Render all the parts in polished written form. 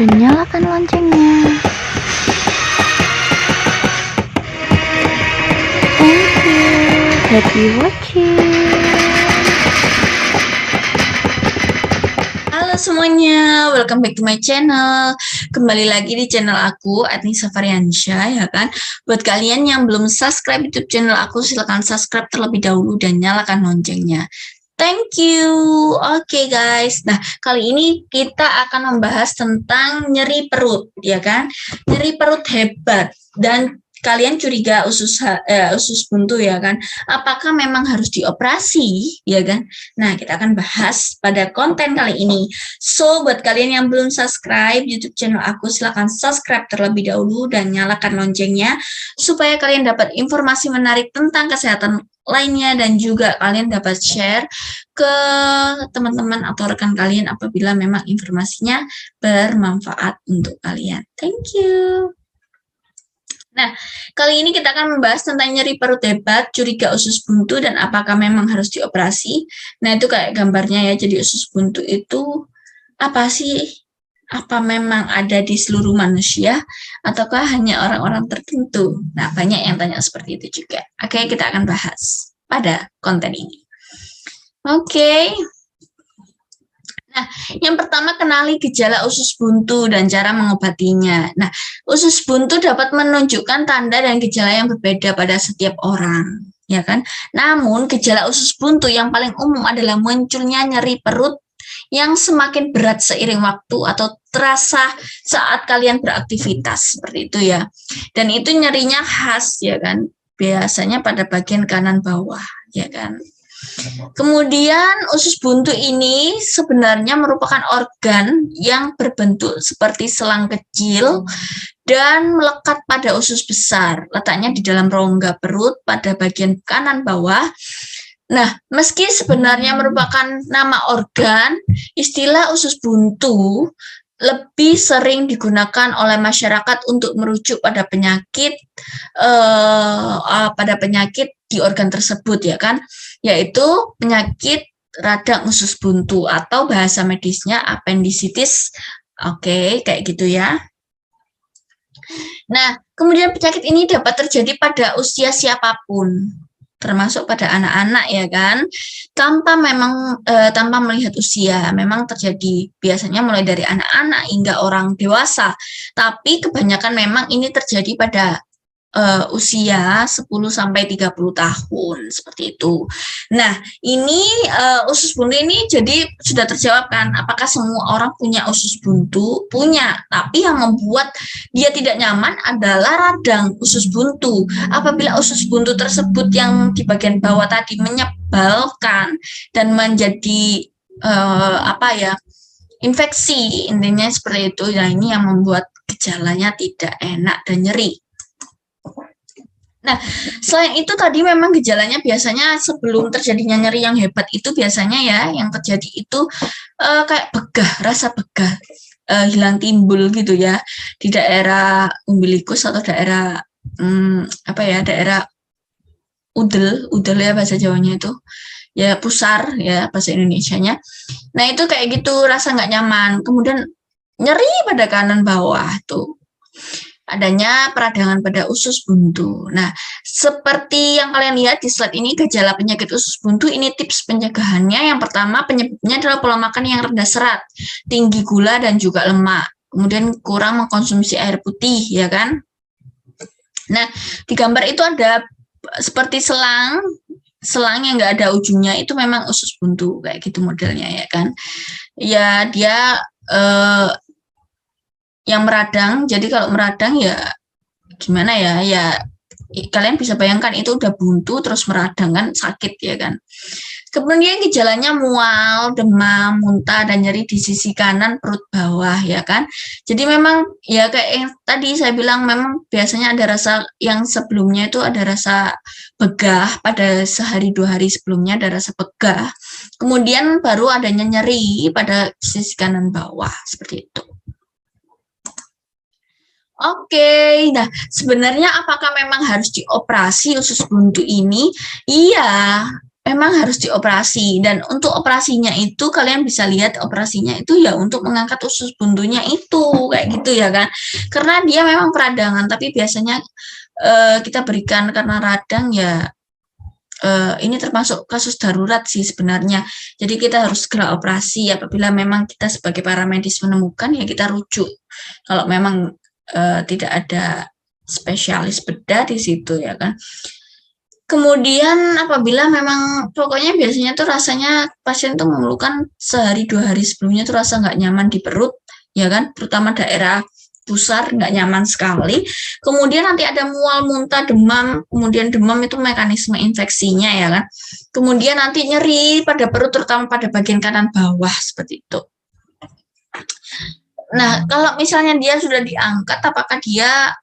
dan nyalakan loncengnya. Thank you. Happy watching. Halo semuanya, welcome back to my channel. Kembali lagi di channel aku, Adnisa Variansyah, ya kan. Buat kalian yang belum subscribe YouTube channel aku, silahkan subscribe terlebih dahulu dan nyalakan loncengnya. Thank you. Oke guys, nah kali ini kita akan membahas tentang nyeri perut, ya kan. Nyeri perut hebat dan kalian curiga usus buntu, ya kan. Apakah memang harus dioperasi, ya kan? Nah, kita akan bahas pada konten kali ini. So, buat kalian yang belum subscribe YouTube channel aku, silahkan subscribe terlebih dahulu dan nyalakan loncengnya supaya kalian dapat informasi menarik tentang kesehatan lainnya dan juga kalian dapat share ke teman-teman atau rekan kalian apabila memang informasinya bermanfaat untuk kalian. Thank you. Nah, kali ini kita akan membahas tentang nyeri perut hebat, curiga usus buntu, dan apakah memang harus dioperasi. Nah, itu kayak gambarnya ya, jadi usus buntu itu apa sih? Apa memang ada di seluruh manusia, ataukah hanya orang-orang tertentu? Nah, banyak yang tanya seperti itu juga. Oke, kita akan bahas pada konten ini. Oke. Nah, yang pertama kenali gejala usus buntu dan cara mengobatinya. Nah, usus buntu dapat menunjukkan tanda dan gejala yang berbeda pada setiap orang, ya kan? Namun, gejala usus buntu yang paling umum adalah munculnya nyeri perut yang semakin berat seiring waktu atau terasa saat kalian beraktivitas, seperti itu ya. Dan itu nyerinya khas, ya kan? Biasanya pada bagian kanan bawah, ya kan? Kemudian usus buntu ini sebenarnya merupakan organ yang berbentuk seperti selang kecil dan melekat pada usus besar. Letaknya di dalam rongga perut pada bagian kanan bawah. Nah, meski sebenarnya merupakan nama organ, istilah usus buntu lebih sering digunakan oleh masyarakat untuk merujuk pada penyakit di organ tersebut, ya kan, yaitu penyakit radang usus buntu atau bahasa medisnya appendicitis. Oke, kayak gitu ya. Nah, kemudian penyakit ini dapat terjadi pada usia siapapun, termasuk pada anak-anak, ya kan, tanpa melihat usia. Memang terjadi biasanya mulai dari anak-anak hingga orang dewasa, tapi kebanyakan memang ini terjadi pada usia 10-30 tahun, seperti itu. Nah, ini usus buntu ini jadi sudah terjawab kan, apakah semua orang punya usus buntu? Punya, tapi yang membuat dia tidak nyaman adalah radang usus buntu. Apabila usus buntu tersebut yang di bagian bawah tadi menyebalkan dan menjadi infeksi, intinya seperti itu. Nah, ini yang membuat gejalanya tidak enak dan nyeri. Nah, selain itu tadi memang gejalanya biasanya sebelum terjadinya nyeri yang hebat itu biasanya ya yang terjadi itu kayak begah, rasa begah, hilang timbul gitu ya di daerah umbilikus atau daerah daerah udel ya bahasa Jawanya itu, ya pusar ya bahasa Indonesianya. Nah, itu kayak gitu, rasa nggak nyaman. Kemudian nyeri pada kanan bawah tuh. Adanya peradangan pada usus buntu. Nah, seperti yang kalian lihat di slide ini, gejala penyakit usus buntu ini tips pencegahannya. Yang pertama, penyebabnya adalah pola makan yang rendah serat, tinggi gula dan juga lemak. Kemudian kurang mengkonsumsi air putih, ya kan? Nah, di gambar itu ada seperti selang yang nggak ada ujungnya, itu memang usus buntu, kayak gitu modelnya, ya kan? Ya, dia yang meradang. Jadi kalau meradang ya gimana ya, kalian bisa bayangkan itu udah buntu terus meradang kan sakit, ya kan. Kemudian gejalanya mual, demam, muntah, dan nyeri di sisi kanan perut bawah, ya kan. Jadi memang ya kayak yang tadi saya bilang, memang biasanya ada rasa yang sebelumnya itu ada rasa begah, pada sehari 2 hari sebelumnya ada rasa begah. Kemudian baru adanya nyeri pada sisi kanan bawah, seperti itu. Oke, nah sebenarnya apakah memang harus dioperasi usus buntu ini? Iya, memang harus dioperasi, dan untuk operasinya itu kalian bisa lihat operasinya itu ya untuk mengangkat usus buntunya itu kayak gitu ya kan, karena dia memang peradangan tapi biasanya kita berikan karena radang ya. Ini termasuk kasus darurat sih sebenarnya. Jadi kita harus segera operasi apabila memang kita sebagai para medis menemukan, ya kita rujuk. Kalau memang tidak ada spesialis bedah di situ ya kan. Kemudian apabila memang pokoknya biasanya tuh rasanya pasien tuh mengeluhkan sehari 2 hari sebelumnya tuh rasa nggak nyaman di perut ya kan, terutama daerah pusar nggak nyaman sekali. Kemudian nanti ada mual, muntah, demam. Kemudian demam itu mekanisme infeksinya ya kan. Kemudian nanti nyeri pada perut terutama pada bagian kanan bawah seperti itu. Nah, kalau misalnya dia sudah diangkat, apakah dia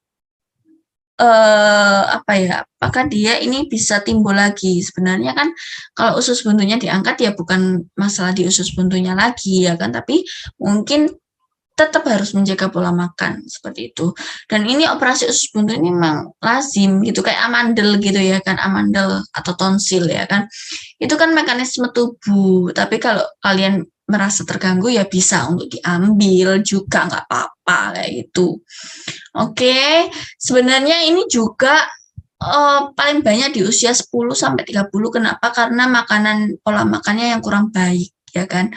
apakah dia ini bisa timbul lagi? Sebenarnya kan kalau usus buntunya diangkat ya bukan masalah di usus buntunya lagi ya kan, tapi mungkin tetap harus menjaga pola makan seperti itu. Dan ini operasi usus buntu ini memang lazim gitu, kayak amandel gitu ya kan, amandel atau tonsil ya kan. Itu kan mekanisme tubuh, tapi kalau kalian merasa terganggu ya bisa untuk diambil juga, nggak apa-apa kayak gitu. Oke, sebenarnya ini juga paling banyak di usia 10-30. Kenapa? Karena pola makannya yang kurang baik ya kan.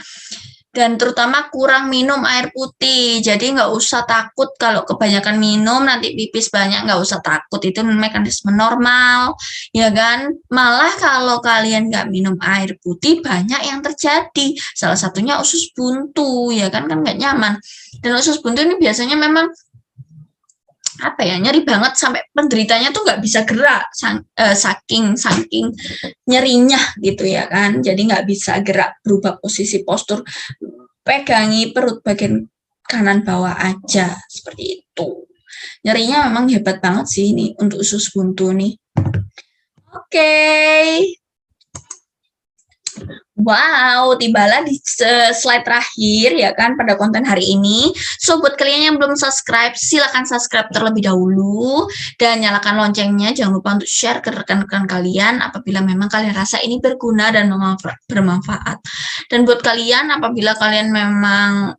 Dan terutama kurang minum air putih. Jadi nggak usah takut kalau kebanyakan minum nanti pipis banyak, nggak usah takut, itu mekanisme normal ya kan. Malah kalau kalian nggak minum air putih banyak yang terjadi, salah satunya usus buntu ya kan nggak nyaman. Dan usus buntu ini biasanya memang nyeri banget sampai penderitanya tuh nggak bisa gerak saking nyerinya gitu ya kan. Jadi nggak bisa gerak, berubah posisi postur, pegangi perut bagian kanan bawah aja seperti itu. Nyerinya memang hebat banget sih ini untuk usus buntu nih. Oke. Wow, tibalah di slide terakhir ya kan pada konten hari ini. So buat kalian yang belum subscribe, silakan subscribe terlebih dahulu dan nyalakan loncengnya. Jangan lupa untuk share ke rekan-rekan kalian apabila memang kalian rasa ini berguna dan bermanfaat. Dan buat kalian apabila kalian memang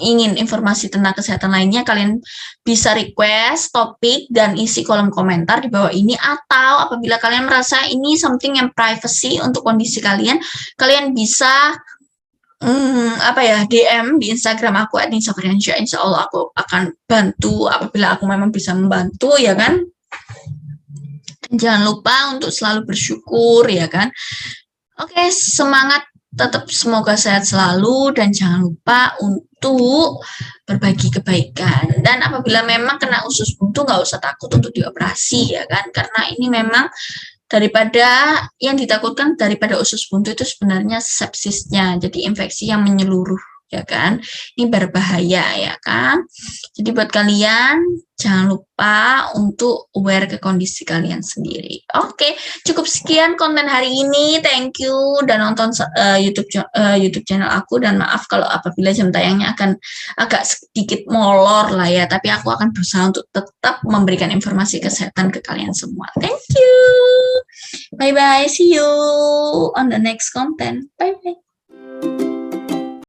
ingin informasi tentang kesehatan lainnya, kalian bisa request topik dan isi kolom komentar di bawah ini, atau apabila kalian merasa ini something yang privacy untuk kondisi kalian, kalian bisa DM di Instagram aku @nisafriansyah. Insya Allah aku akan bantu apabila aku memang bisa membantu ya kan. Dan jangan lupa untuk selalu bersyukur ya kan. Oke, semangat, tetap semoga sehat selalu, dan jangan lupa untuk berbagi kebaikan. Dan apabila memang kena usus buntu nggak usah takut untuk dioperasi ya kan, karena ini memang daripada yang ditakutkan daripada usus buntu itu sebenarnya sepsisnya, jadi infeksi yang menyeluruh ya kan, ini berbahaya ya kan. Jadi buat kalian jangan lupa untuk aware ke kondisi kalian sendiri. Oke, cukup sekian konten hari ini. Thank you dan nonton YouTube channel aku, dan maaf kalau apabila jam tayangnya akan agak sedikit molor lah ya, tapi aku akan berusaha untuk tetap memberikan informasi kesehatan ke kalian semua. Thank you. Bye bye. See you on the next content. Bye bye.